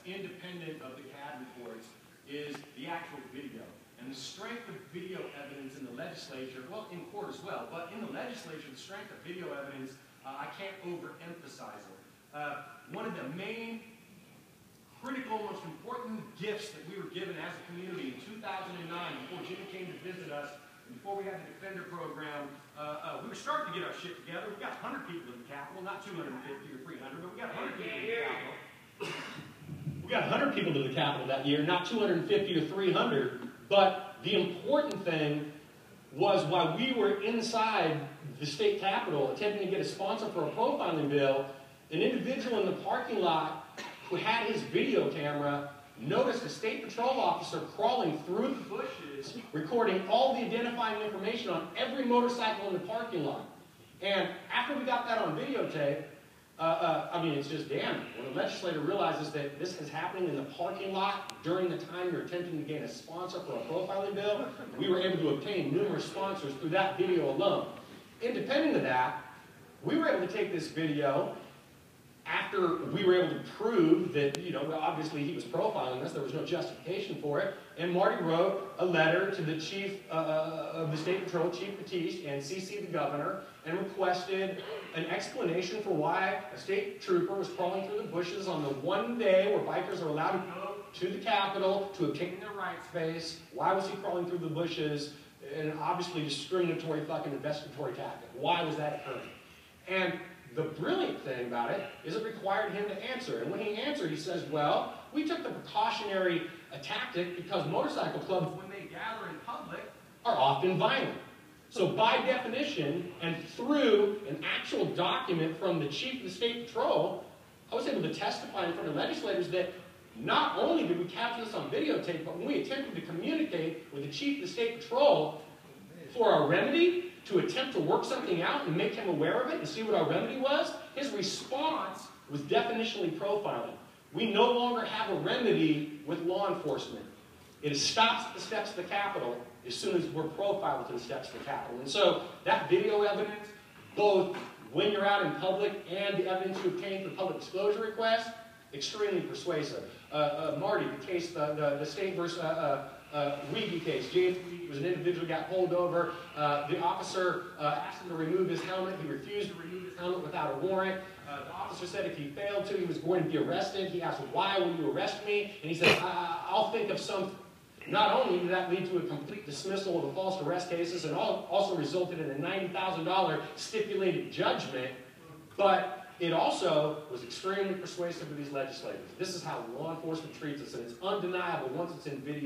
independent of the CAD reports is the actual video. And the strength of video evidence in the legislature, well, in court as well, but in the legislature, the strength of video evidence, I can't overemphasize it. One of the main critical, most important gifts that we were given as a community in 2009, before Jimmy came to visit us, and before we had the Defender program, we were starting to get our shit together. We got 100 people in the Capitol, not 250 or 300, but we got 100 people in the Capitol. We got 100 people to the Capitol that year, not 250 or 300, but the important thing was while we were inside the state Capitol attempting to get a sponsor for a profiling bill, an individual in the parking lot who had his video camera noticed a state patrol officer crawling through the bushes, recording all the identifying information on every motorcycle in the parking lot. And after we got that on videotape, I mean, it's just damn. When a legislator realizes that this is happening in the parking lot during the time you're attempting to gain a sponsor for a profiling bill, we were able to obtain numerous sponsors through that video alone. Independent of that, we were able to take this video after we were able to prove that, you know, obviously he was profiling us, there was no justification for it, and Marty wrote a letter to the chief of the State Patrol, Chief Batiste, and CC'd the governor, and requested an explanation for why a state trooper was crawling through the bushes on the one day where bikers are allowed to go to the Capitol to obtain their right space. Why was he crawling through the bushes? And obviously discriminatory fucking investigatory tactic. Why was that occurring? And the brilliant thing about it is it required him to answer. And when he answered, he says, well, we took the precautionary tactic because motorcycle clubs, when they gather in public, are often violent. So by definition, and through an actual document from the chief of the state patrol, I was able to testify in front of legislators that not only did we capture this on videotape, but when we attempted to communicate with the chief of the state patrol for our remedy, to attempt to work something out and make him aware of it and see what our remedy was, his response was definitionally profiling. We no longer have a remedy with law enforcement. It stops at the steps of the Capitol as soon as we're profiled to the steps of the Capitol. And so that video evidence, both when you're out in public and the evidence you obtain for public disclosure requests, extremely persuasive. Marty, the case, the state versus Weege case. James Weege was an individual who got pulled over. The officer asked him to remove his helmet. He refused to remove his helmet without a warrant. The officer said if he failed to, he was going to be arrested. He asked, why will you arrest me? And he said, I'll think of something. Not only did that lead to a complete dismissal of the false arrest cases and also resulted in a $90,000 stipulated judgment, but it also was extremely persuasive to these legislators. This is how law enforcement treats us, and it's undeniable once it's in video.